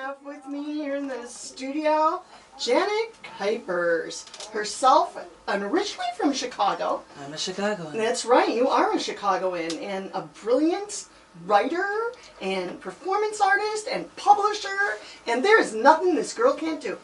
have with me here in the studio Janet Kuypers, herself originally from Chicago. I'm a Chicagoan. That's right, you are a Chicagoan, and a brilliant writer and performance artist and publisher, and there is nothing this girl can't do.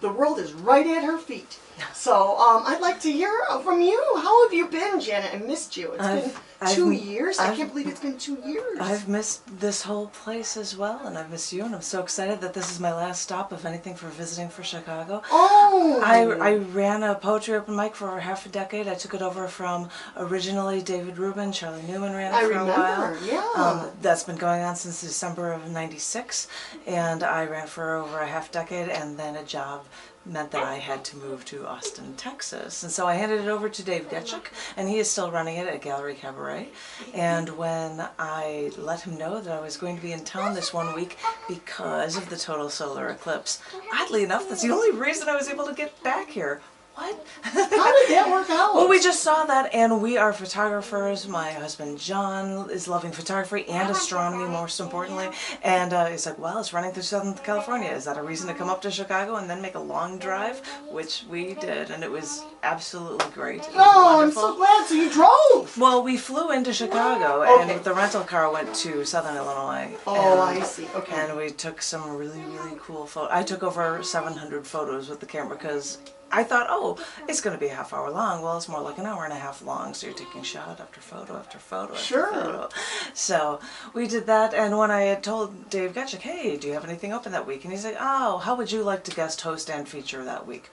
The world is right at her feet. So I'd like to hear from you. How have you been, Janet? I missed you. It's been 2 years. I can't believe it's been 2 years. I've missed this whole place as well, and I've missed you, and I'm so excited that this is my last stop, if anything, for visiting for Chicago. Oh! I ran a poetry open mic for over half a decade. I took it over from originally David Rubin. Charlie Newman ran it for a while. Yeah. That's been going on since December of '96, and I ran for over a half decade, and then a job meant that I had to move to Austin, Texas. And so I handed it over to Dave Getchuk, and he is still running it at Gallery Cabaret. And when I let him know that I was going to be in town this 1 week because of the total solar eclipse, oddly enough, that's the only reason I was able to get back here. What? How did that work out? Well, we just saw that, and we are photographers. My husband John is loving photography and astronomy, most importantly. And he's like, well, it's running through Southern California. Is that a reason to come up to Chicago and then make a long drive? Which we did, and it was absolutely great. It was wonderful. I'm so glad. So you drove? Well, we flew into Chicago, Okay. and the rental car went to Southern Illinois. Oh, I see. Okay. And we took some really, really cool photos. I took over 700 photos with the camera because I thought, oh, it's going to be a half hour long. Well, it's more like an hour and a half long, so you're taking shot after photo after photo after photo. So we did that, and when I had told Dave Getchuk, hey, do you have anything open that week? And he's like, oh, how would you like to guest host and feature that week?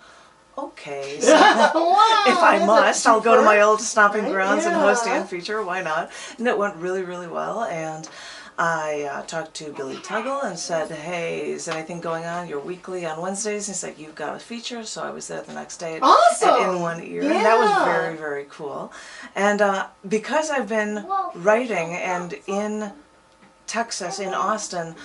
Okay, so wow, if I must, I'll go to my old stomping grounds and host Yeah. and feature. Why not? And it went really, really well. And I talked to Billy Tuggle and said, hey, is anything going on? You're weekly on Wednesdays. And he's like, you've got a feature. So I was there the next day Awesome. In one ear. Yeah. And that was very, very cool. And because I've been writing, and in Texas, in Austin,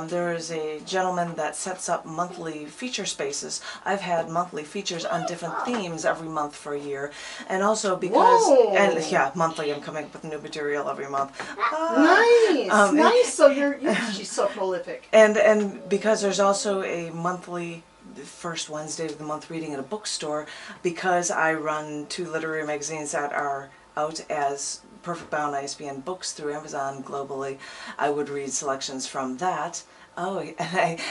there is a gentleman that sets up monthly feature spaces. I've had monthly features on different themes every month for a year, and also because, yeah, monthly. I'm coming up with new material every month. Nice, nice. So she's so prolific. And because there's also a monthly first Wednesday of the month reading at a bookstore, because I run 2 literary magazines that are out as Perfect Bound ISBN books through Amazon globally, I would read selections from that. Oh,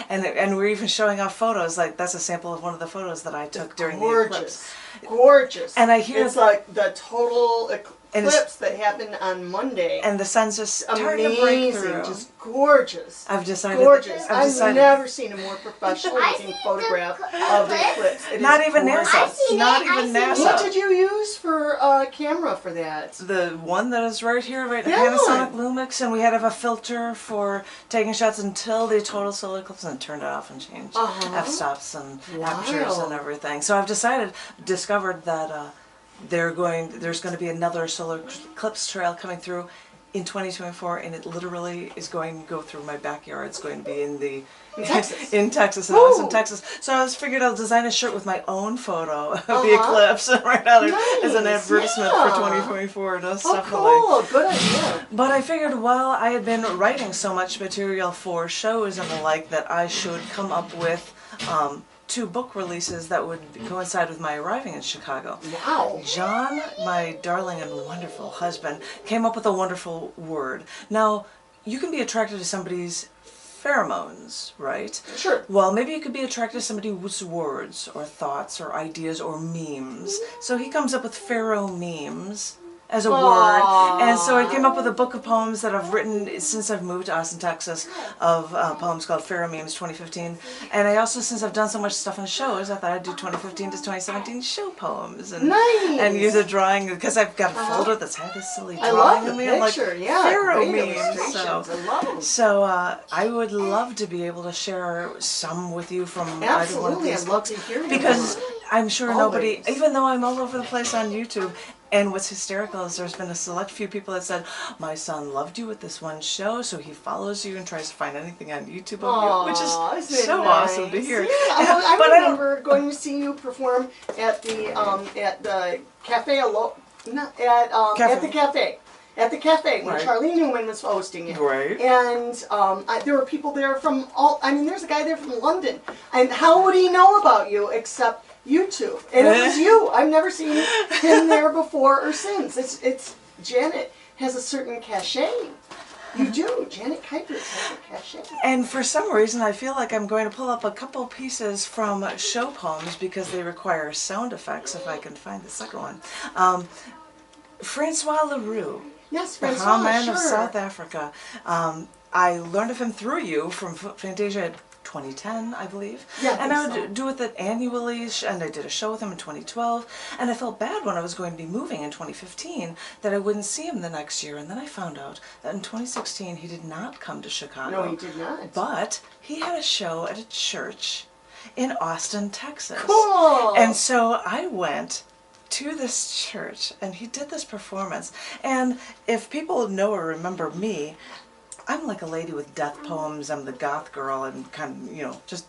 and we're even showing off photos. Like, that's a sample of one of the photos that I took during the eclipse. Gorgeous. And I hear it's like the total eclipse that happened on Monday. And the sun's just starting to break through. Just gorgeous. I've decided. Gorgeous. I've never seen a more professional looking photograph of the eclipse. Not even NASA. Not even NASA. What did you use for a camera for that? The one that is right here, right? The Panasonic Lumix, and we had to have a filter for taking shots until the total solar eclipse, and turned it off and changed f-stops and apertures and everything. So I've discovered that there's going to be another solar eclipse trail coming through in 2024, and it literally is going to go through my backyard. It's going to be in Texas, in Austin, Texas. So I figured I'll design a shirt with my own photo of the eclipse and write out as an advertisement for 2024. Cool, good idea. But I figured while I had been writing so much material for shows and the like, that I should come up with 2 book releases that would coincide with my arriving in Chicago. Wow. John, my darling and wonderful husband, came up with a wonderful word. Now, you can be attracted to somebody's pheromones, right? Sure. Well, maybe you could be attracted to somebody's words or thoughts or ideas or memes. So he comes up with pheromemes as a word, and so I came up with a book of poems that I've written since I've moved to Austin, Texas, of poems called Pheromemes 2015, and I also, since I've done so much stuff on shows, I thought I'd do 2015 to 2017 show poems, and use a drawing, because I've got a folder that's had this silly drawing of me. I'm like, Pheromemes, so I would love to be able to share some with you from either one of these books, because I'm sure nobody, even though I'm all over the place on YouTube. And what's hysterical is there's been a select few people that said, my son loved you with this one show, so he follows you and tries to find anything on YouTube of you, which is so awesome to hear. Yeah, I remember going to see you perform at the cafe, at the cafe. at the cafe when Right. Charlie Newman was hosting it. Right. And there were people there from there's a guy there from London. And how would he know about you except YouTube? And it was you. I've never seen him there before or since. It's Janet has a certain cachet. You do. Janet Kuypers has a cachet. And for some reason, I feel like I'm going to pull up a couple pieces from show poems because they require sound effects, if I can find the second one. Francois Leroux, Yes, the Francois, man sure. of South Africa. I learned of him through you from Fantasia 2010, I believe. Yeah, and I would so. do it annually, and I did a show with him in 2012. And I felt bad when I was going to be moving in 2015 that I wouldn't see him the next year. And then I found out that in 2016 he did not come to Chicago. No, he did not. But he had a show at a church in Austin, Texas. Cool. And so I went to this church, and he did this performance. And if people know or remember me, I'm like a lady with death poems. I'm the goth girl and kind of, you know, just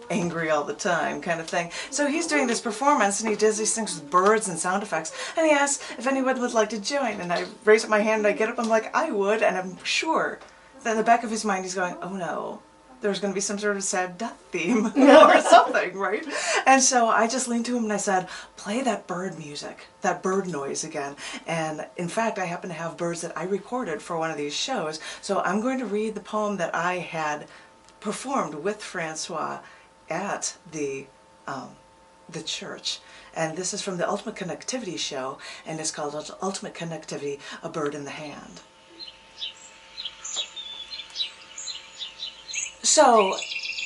angry all the time kind of thing. So he's doing this performance, and he does these things with birds and sound effects. And he asks if anyone would like to join. And I raise up my hand, and I get up. I'm like, I would. And I'm sure that in the back of his mind, he's going, oh no, there's going to be some sort of sad death theme or something, right? And so I just leaned to him and I said, play that bird music, that bird noise again. And in fact, I happen to have birds that I recorded for one of these shows. So I'm going to read the poem that I had performed with Francois at the church. And this is from the Ultimate Connectivity show, and it's called Ultimate Connectivity, A Bird in the Hand. So,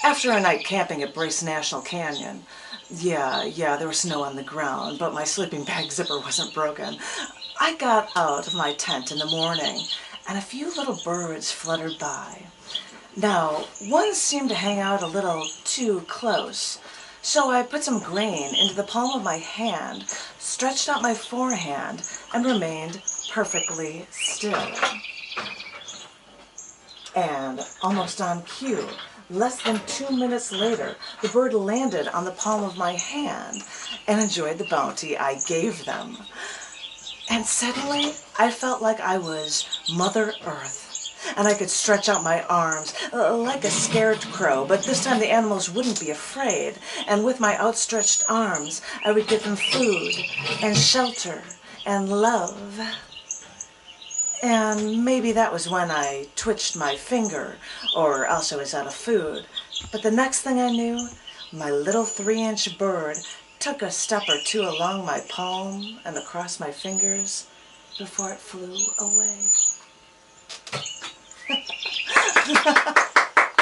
after a night camping at Brace National Canyon, yeah, there was snow on the ground, but my sleeping bag zipper wasn't broken. I got out of my tent in the morning, and a few little birds fluttered by. Now, one seemed to hang out a little too close, so I put some grain into the palm of my hand, stretched out my forehand, and remained perfectly still. And almost on cue, less than 2 minutes later, the bird landed on the palm of my hand and enjoyed the bounty I gave them. And suddenly, I felt like I was Mother Earth, and I could stretch out my arms like a scared crow, but this time the animals wouldn't be afraid, and with my outstretched arms, I would give them food and shelter and love. And maybe that was when I twitched my finger, or else I was out of food. But the next thing I knew, my little 3-inch bird took a step or two along my palm and across my fingers before it flew away.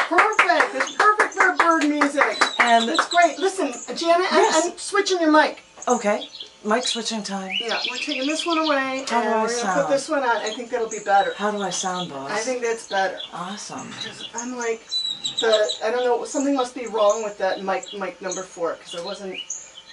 Perfect. It's perfect for bird music. And it's great. Listen, Janet, yes. I'm switching your mic. Okay, mic switching time. Yeah, we're taking this one away, How and do I we're going to sound? put this one on. I think that'll be better. How do I sound, boss? I think that's better. Awesome. I'm like, I don't know, something must be wrong with that mic number 4, because I wasn't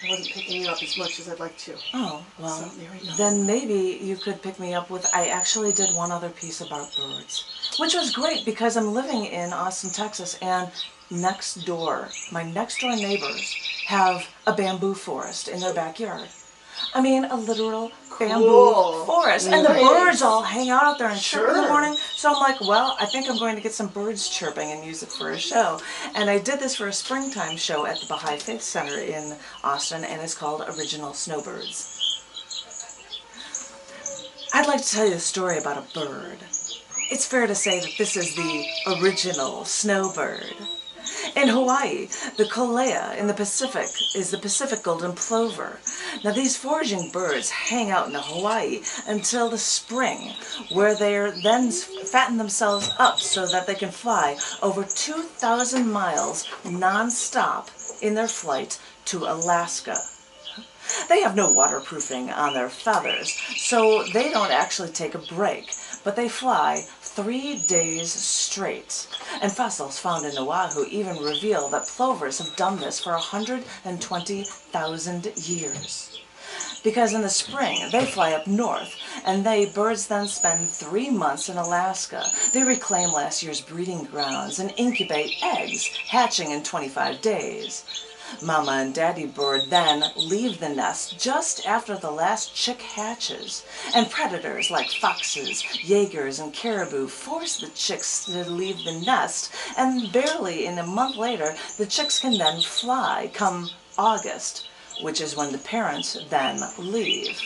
picking you up as much as I'd like to. Oh, well, So, there we go. then maybe you could pick me up with, I actually did one other piece about birds, which was great because I'm living in Austin, Texas, and next door, my next door neighbors have a bamboo forest in their backyard. I mean, a literal bamboo forest. And the Nice. birds all hang out there and chirp in the Sure. morning. So I'm like, well, I think I'm going to get some birds chirping and use it for a show. And I did this for a springtime show at the Baha'i Faith Center in Austin, and it's called Original Snowbirds. I'd like to tell you a story about a bird. It's fair to say that this is the original snowbird. In Hawaii, the kolea in the Pacific is the Pacific golden plover. Now these foraging birds hang out in Hawaii until the spring, where they then fatten themselves up so that they can fly over 2,000 miles non-stop in their flight to Alaska. They have no waterproofing on their feathers, so they don't actually take a break, but they fly 3 days straight. And fossils found in Oahu even reveal that plovers have done this for 120,000 years. Because in the spring, they fly up north, and birds then spend 3 months in Alaska. They reclaim last year's breeding grounds and incubate eggs, hatching in 25 days. Mama and Daddy bird then leave the nest just after the last chick hatches, and predators like foxes, jaegers, and caribou force the chicks to leave the nest, and barely in a month later, the chicks can then fly come August, which is when the parents then leave.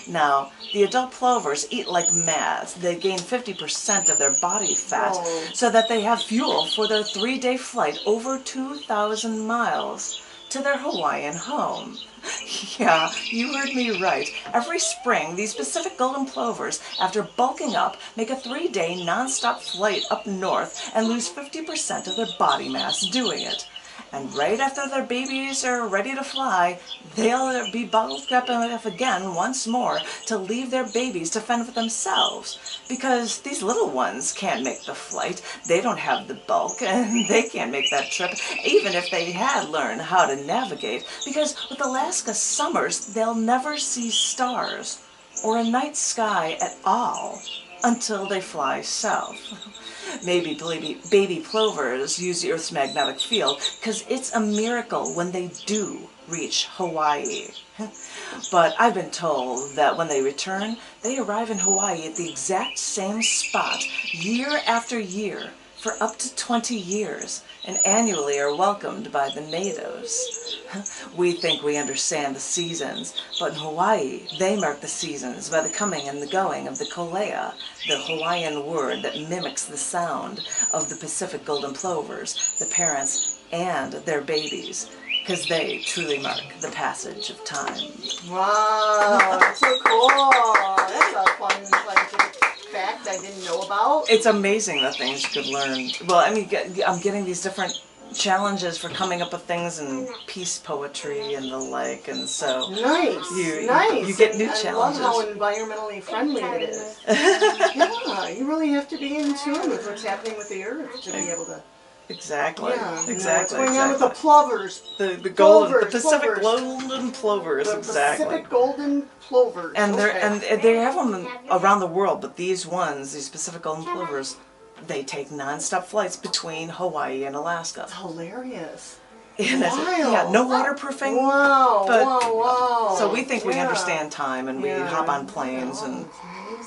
Now, the adult plovers eat like mad. They gain 50% of their body fat so that they have fuel for their 3-day flight over 2,000 miles to their Hawaiian home. Yeah, you heard me right. Every spring, these Pacific golden plovers, after bulking up, make a 3-day non-stop flight up north and lose 50% of their body mass doing it. And right after their babies are ready to fly, they'll be bulked up enough again once more to leave their babies to fend for themselves. Because these little ones can't make the flight. They don't have the bulk, and they can't make that trip, even if they had learned how to navigate. Because with Alaska summers, they'll never see stars or a night sky at all until they fly south. Maybe baby plovers use the Earth's magnetic field because it's a miracle when they do reach Hawaii. But I've been told that when they return, they arrive in Hawaii at the exact same spot year after year for up to 20 years and annually are welcomed by the natives. We think we understand the seasons, but in Hawaii, they mark the seasons by the coming and the going of the kolea, the Hawaiian word that mimics the sound of the Pacific golden plovers, the parents, and their babies, because they truly mark the passage of time. Wow, that's so cool. That's a fun scientific fact I didn't know about. It's amazing the things you could learn. Well, I mean, I'm getting these different challenges for coming up with things in peace poetry and the like, and so nice. You get new challenges. I love how environmentally friendly it is. Yeah, you really have to be in tune with what's happening with the earth to be able to. Exactly. Yeah, exactly. What's going on with the plovers? The Pacific golden plovers. The exactly. Pacific golden plovers. And they have them around the world, but these Pacific golden plovers, they take non-stop flights between Hawaii and Alaska. That's hilarious. Yeah, no waterproofing. Wow, but, wow. So we think we understand time, and we hop on planes and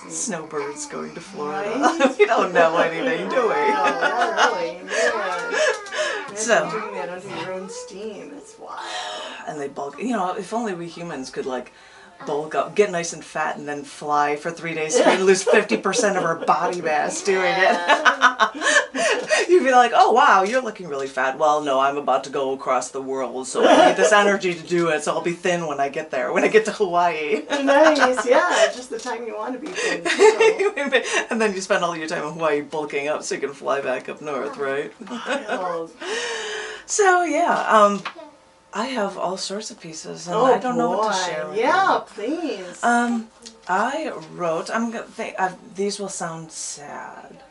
snowbirds going to Florida. Right? We don't know anything, do we? No, really. Man. So doing that under your own steam. It's wild. And they bulk. You know, if only we humans could bulk up, get nice and fat, and then fly for 3 days straight and lose 50% of our body mass doing it. You'd be like, oh wow, you're looking really fat. Well, no, I'm about to go across the world, so I need this energy to do it, so I'll be thin when I get there, when I get to Hawaii. Nice, yeah, just the time you want to be thin. So. And then you spend all your time in Hawaii bulking up so you can fly back up north, right? Wild. So yeah, I have all sorts of pieces, and I don't know what to share with you. Yeah, please. I wrote, these will sound sad,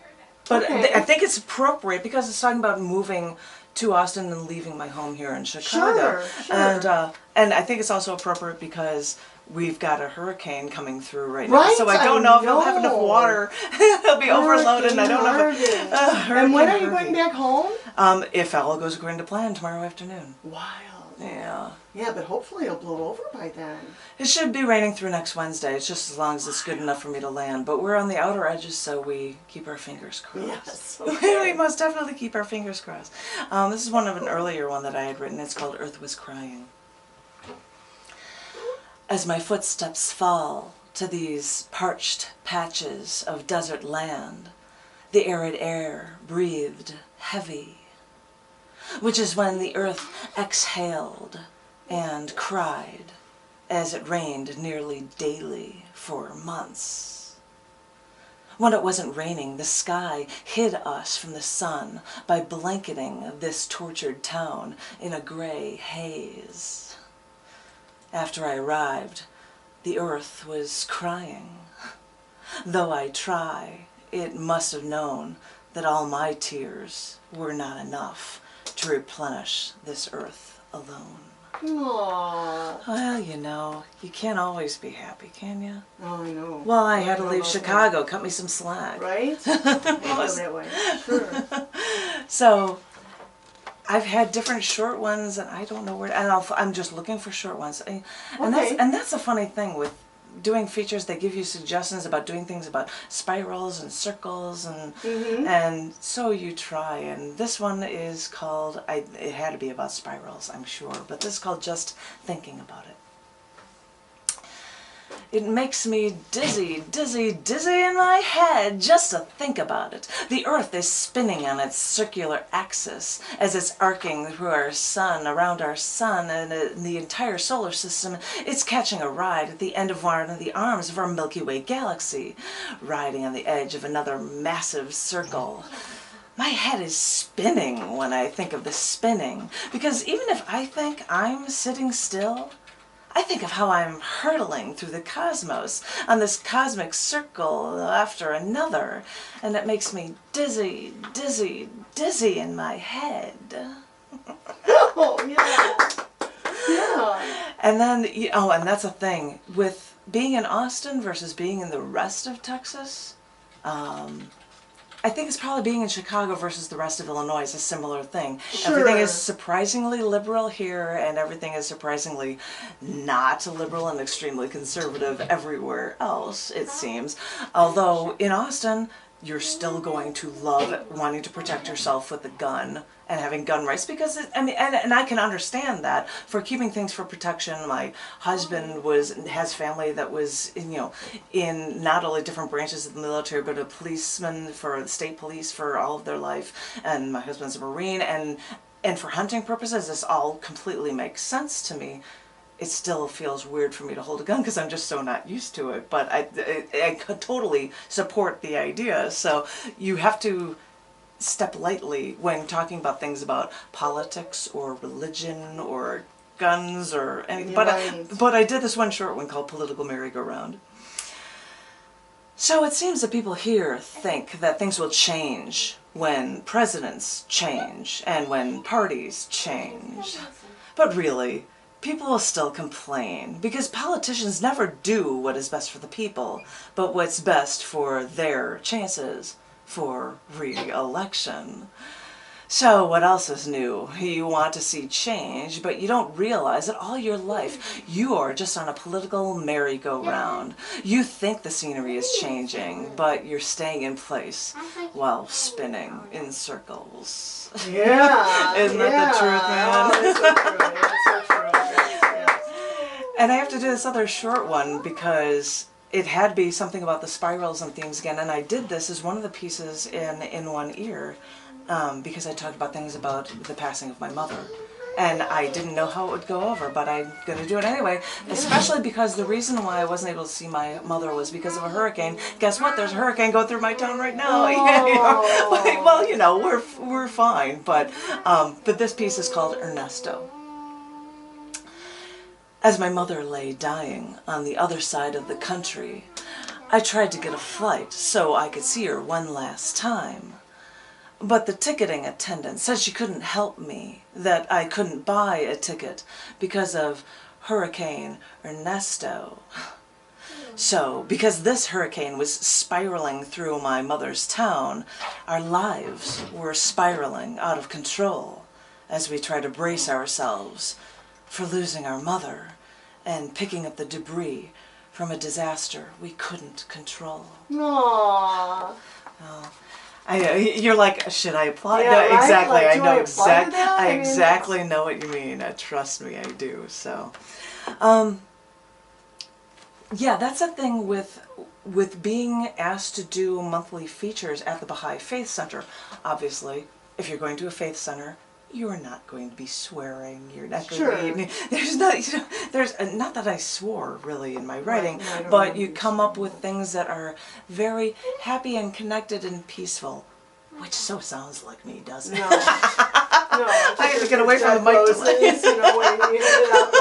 but okay. I think it's appropriate because it's talking about moving to Austin and leaving my home here in Chicago. Sure. And I think it's also appropriate because we've got a hurricane coming through right now, so I don't know if I'll have enough water. It'll be overloaded, and I don't know if And when are you going back home? If all goes according to plan, tomorrow afternoon. Wild. Yeah. Yeah, but hopefully it'll blow over by then. It should be raining through next Wednesday. It's just as long as it's good enough for me to land. But we're on the outer edges, so we keep our fingers crossed. Yes. Okay. We must definitely keep our fingers crossed. This is an earlier one that I had written. It's called Earth Was Crying. As my footsteps fall to these parched patches of desert land, the arid air breathed heavy, which is when the earth exhaled and cried as it rained nearly daily for months. When it wasn't raining, the sky hid us from the sun by blanketing this tortured town in a gray haze. After I arrived, the earth was crying. Though I try, it must have known that all my tears were not enough to replenish this earth alone. Aww. Well, you know, you can't always be happy, can you? Oh, I know. Well, I had to leave Chicago, cut me some slack. Right? That way. Sure. So, I've had different short ones, and I don't know where. And I'm just looking for short ones. And Okay. that's a funny thing with doing features. They give you suggestions about doing things about spirals and circles, and so you try. And this one is called. It had to be about spirals, I'm sure, but this is called Just Thinking About It. It makes me dizzy, dizzy, dizzy in my head just to think about it. The Earth is spinning on its circular axis as it's arcing through our sun, around our sun, and the entire solar system. It's catching a ride at the end of one of the arms of our Milky Way galaxy, riding on the edge of another massive circle. My head is spinning when I think of the spinning, because even if I think I'm sitting still, I think of how I'm hurtling through the cosmos on this cosmic circle after another, and it makes me dizzy, dizzy, dizzy in my head. Oh, yeah. Yeah. And then, and that's a thing, with being in Austin versus being in the rest of Texas, I think it's probably being in Chicago versus the rest of Illinois is a similar thing. Sure. Everything is surprisingly liberal here, and everything is surprisingly not liberal and extremely conservative everywhere else, it seems. Although in Austin, you're still going to love wanting to protect yourself with a gun and having gun rights, because and I can understand that for keeping things for protection. My husband has family that was in not only different branches of the military, but a policeman for the state police for all of their life, and my husband's a Marine, and for hunting purposes this all completely makes sense to me. It still feels weird for me to hold a gun because I'm just so not used to it, but I could totally support the idea. So you have to step lightly when talking about things about politics or religion or guns or anything. But I did this one short one called Political Merry-Go-Round. So it seems that people here think that things will change when presidents change and when parties change. But really, people will still complain because politicians never do what is best for the people, but what's best for their chances for re-election. So what else is new? You want to see change, but you don't realize that all your life you are just on a political merry-go-round. You think the scenery is changing, but you're staying in place while spinning in circles. Yeah. Isn't that the truth, man? Oh, it's so true. It's so true. Yes. And I have to do this other short one because it had to be something about the spirals and themes again, and I did this as one of the pieces in one ear because I talked about things about the passing of my mother. And I didn't know how it would go over, but I'm going to do it anyway, especially because the reason why I wasn't able to see my mother was because of a hurricane. Guess what? There's a hurricane going through my town right now. Oh. We're fine, but this piece is called Ernesto. As my mother lay dying on the other side of the country, I tried to get a flight so I could see her one last time. But the ticketing attendant said she couldn't help me, that I couldn't buy a ticket because of Hurricane Ernesto. So, because this hurricane was spiraling through my mother's town, our lives were spiraling out of control as we tried to brace ourselves for losing our mother and picking up the debris from a disaster we couldn't control. Aww. You're like, should I apply? Yeah, No, right? exactly. Like, I do know I apply to that? I I mean, exactly know what you mean. Trust me, I do. So, yeah, that's a thing with being asked to do monthly features at the Baha'i Faith Center. Obviously, if you're going to a faith center, you are not going to be swearing. You're not going to be, there's not that I swore really in my writing, but you come up with things that are very happy and connected and peaceful, which so sounds like me, doesn't it? No, I have to get away from the mic. Roses, when you handed out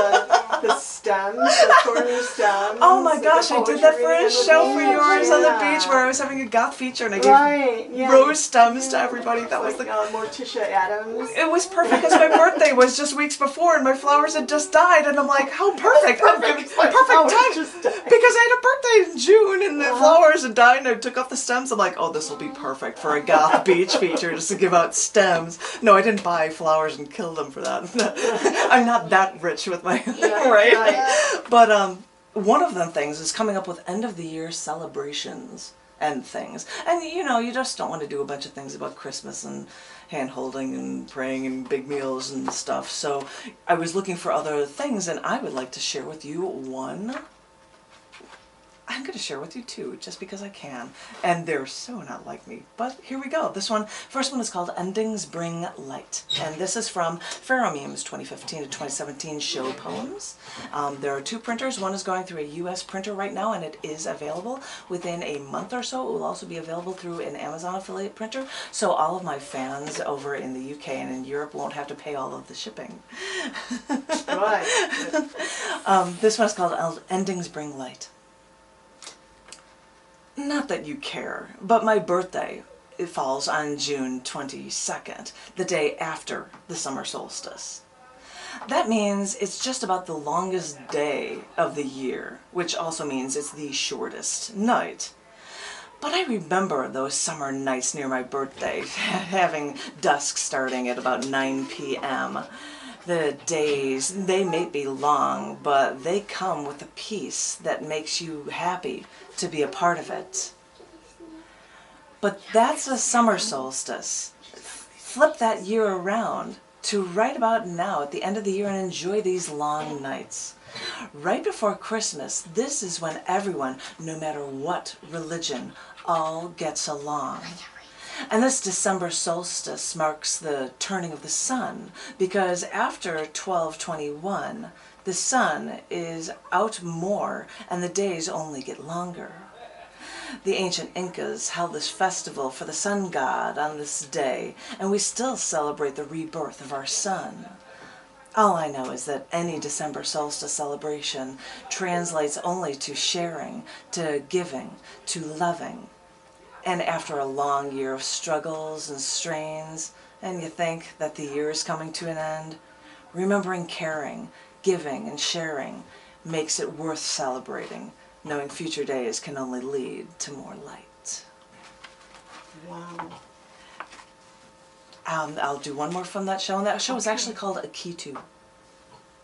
The stems, the corner stems. Oh my gosh, I did that for a show for yours on the Yeah. beach where I was having a goth feature and I gave Yeah. rose stems to everybody. That was like the Morticia Adams. It was perfect because my birthday was just weeks before and my flowers had just died and I'm like, how perfect! I'm giving perfect time because I had a birthday in June and the flowers had died and I took off the stems. I'm like, oh, this will be perfect for a goth beach feature just to give out stems. No, I didn't buy flowers and kill them for that. I'm not that rich with my right. But one of them things is coming up with end of the year celebrations and things. And you know, you just don't want to do a bunch of things about Christmas and hand holding and praying and big meals and stuff. So I was looking for other things and I would like to share with you one. I'm going to share with you two, just because I can. And they're so not like me. But here we go. This one, first one is called Endings Bring Light. And this is from Pheromemes 2015 to 2017 show poems. There are two printers. One is going through a US printer right now, and it is available. Within a month or so, it will also be available through an Amazon affiliate printer. So all of my fans over in the UK and in Europe won't have to pay all of the shipping. Right. This one's called Endings Bring Light. Not that you care, but my birthday, it falls on June 22nd, the day after the summer solstice. That means it's just about the longest day of the year, which also means it's the shortest night. But I remember those summer nights near my birthday, having dusk starting at about 9 p.m. The days, they may be long, but they come with a peace that makes you happy to be a part of it. But that's a summer solstice. Flip that year around to right about now at the end of the year and enjoy these long nights. Right before Christmas, this is when everyone, no matter what religion, all gets along. And this December solstice marks the turning of the sun, because after 12/21, the sun is out more and the days only get longer. The ancient Incas held this festival for the sun god on this day, and we still celebrate the rebirth of our sun. All I know is that any December solstice celebration translates only to sharing, to giving, to loving. And after a long year of struggles and strains, and you think that the year is coming to an end, remembering caring, giving, and sharing makes it worth celebrating, knowing future days can only lead to more light. Wow. I'll do one more from that show, and that show is actually called Akitu.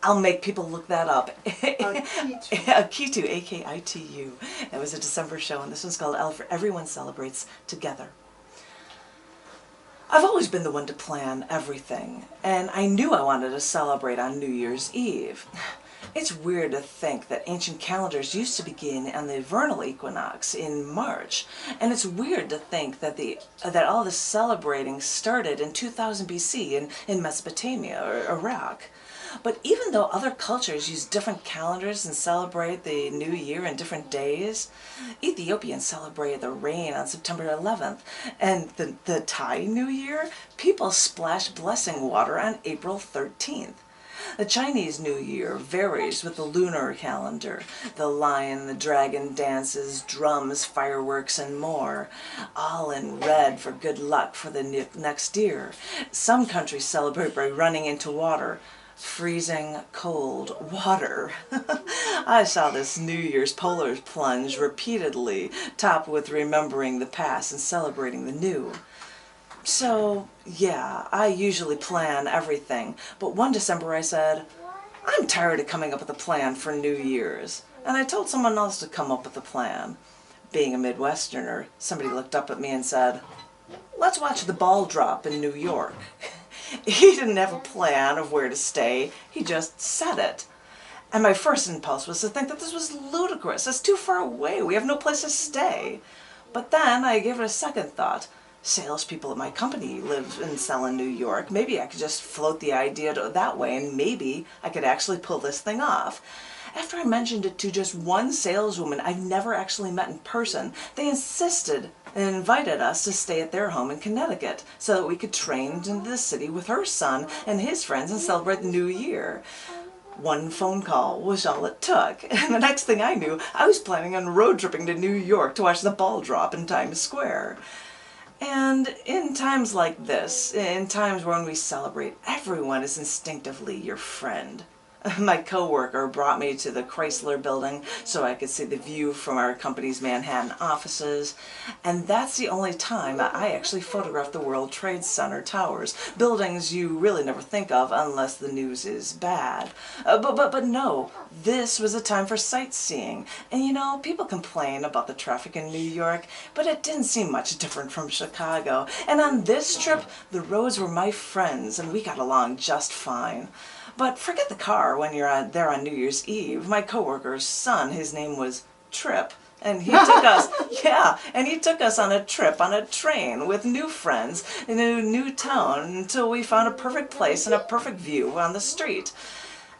I'll make people look that up. Akitu, A-K-I-T-U. It was a December show, and this one's called Everyone Celebrates Together. I've always been the one to plan everything, and I knew I wanted to celebrate on New Year's Eve. It's weird to think that ancient calendars used to begin on the vernal equinox in March, and it's weird to think that all this celebrating started in 2000 BC in Mesopotamia or Iraq. But even though other cultures use different calendars and celebrate the new year in different days, Ethiopians celebrate the rain on September 11th, and the Thai New Year, people splash blessing water on April 13th. The Chinese New Year varies with the lunar calendar. The lion, the dragon dances, drums, fireworks, and more, all in red for good luck for the next year. Some countries celebrate by running into water. Freezing cold water. I saw this New Year's polar plunge repeatedly, topped with remembering the past and celebrating the new. So, yeah, I usually plan everything, but one December I said, I'm tired of coming up with a plan for New Year's, and I told someone else to come up with a plan. Being a Midwesterner, somebody looked up at me and said, let's watch the ball drop in New York. He didn't have a plan of where to stay, he just said it. And my first impulse was to think that this was ludicrous, it's too far away, we have no place to stay. But then I gave it a second thought. Salespeople at my company live and sell in New York. Maybe I could just float the idea that way and maybe I could actually pull this thing off. After I mentioned it to just one saleswoman I've never actually met in person, they insisted and invited us to stay at their home in Connecticut so that we could train into the city with her son and his friends and celebrate the new year. One phone call was all it took, and the next thing I knew, I was planning on road tripping to New York to watch the ball drop in Times Square. And in times like this, in times when we celebrate, everyone is instinctively your friend. My coworker brought me to the Chrysler building so I could see the view from our company's Manhattan offices, and that's the only time I actually photographed the World Trade Center towers, buildings you really never think of unless the news is bad. But no, this was a time for sightseeing, and you know, people complain about the traffic in New York, but it didn't seem much different from Chicago, and on this trip, the roads were my friends, and we got along just fine. But forget the car when you're there on New Year's Eve. My coworker's son, his name was Trip, and he took us, he took us on a trip on a train with new friends in a new town until we found a perfect place and a perfect view on the street.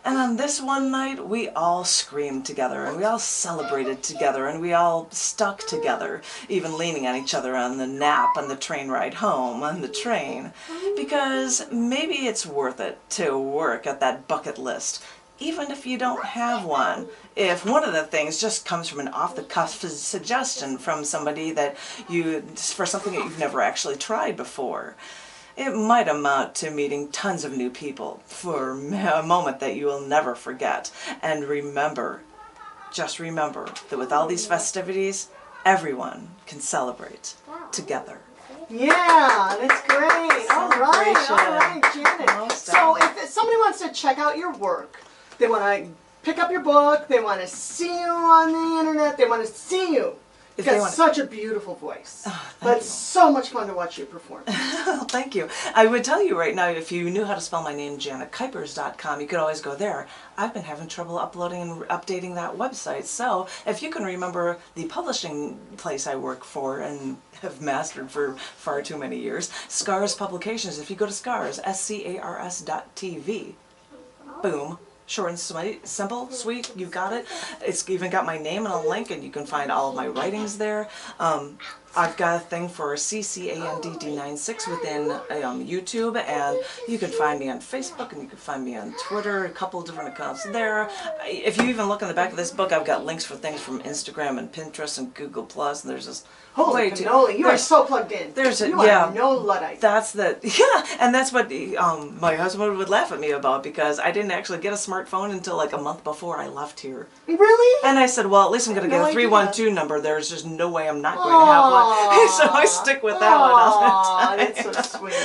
And on this one night, we all screamed together, and we all celebrated together, and we all stuck together, even leaning on each other on the nap on the train ride home on the train. Because maybe it's worth it to work at that bucket list, even if you don't have one. If one of the things just comes from an off-the-cuff suggestion from somebody for something that you've never actually tried before. It might amount to meeting tons of new people for a moment that you will never forget. And remember, just remember that with all these festivities, everyone can celebrate together. Yeah, that's great. All right, Janet. So if somebody wants to check out your work, they want to pick up your book, they want to see you on the internet, they want to see you. You've got such a beautiful voice. But it's so much fun to watch you perform. Thank you. I would tell you right now, if you knew how to spell my name, JanetKuypers.com, you could always go there. I've been having trouble uploading and updating that website. So if you can remember the publishing place I work for and have mastered for far too many years, Scars Publications. If you go to Scars, SCARS.TV. Boom. Short and sweet, simple, sweet, you got it. It's even got my name and a link, and you can find all of my writings there. I've got a thing for CCANDD96 within YouTube, and you can find me on Facebook, and you can find me on Twitter, a couple of different accounts there. If you even look in the back of this book, I've got links for things from Instagram and Pinterest and Google+, and there's this Holy cannoli, you are so plugged in. You are no Luddite. And that's what my husband would laugh at me about, because I didn't actually get a smartphone until like a month before I left here. Really? And I said, well, at least I'm going to get a 312 number. There's just no way I'm not going to have one. So I stick with that one all the time. That's so sweet.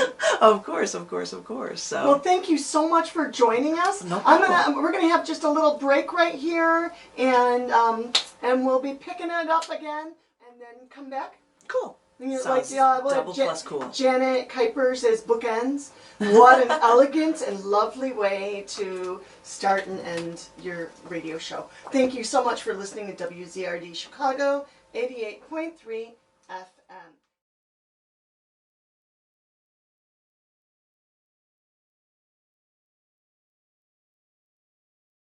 Of course. So. Well, thank you so much for joining us. No problem. We're gonna have just a little break right here, and we'll be picking it up again, and then come back. Cool. Like double plus cool. Janet Kuypers as bookends. What an elegant and lovely way to start and end your radio show. Thank you so much for listening to WZRD Chicago 88.3 FM.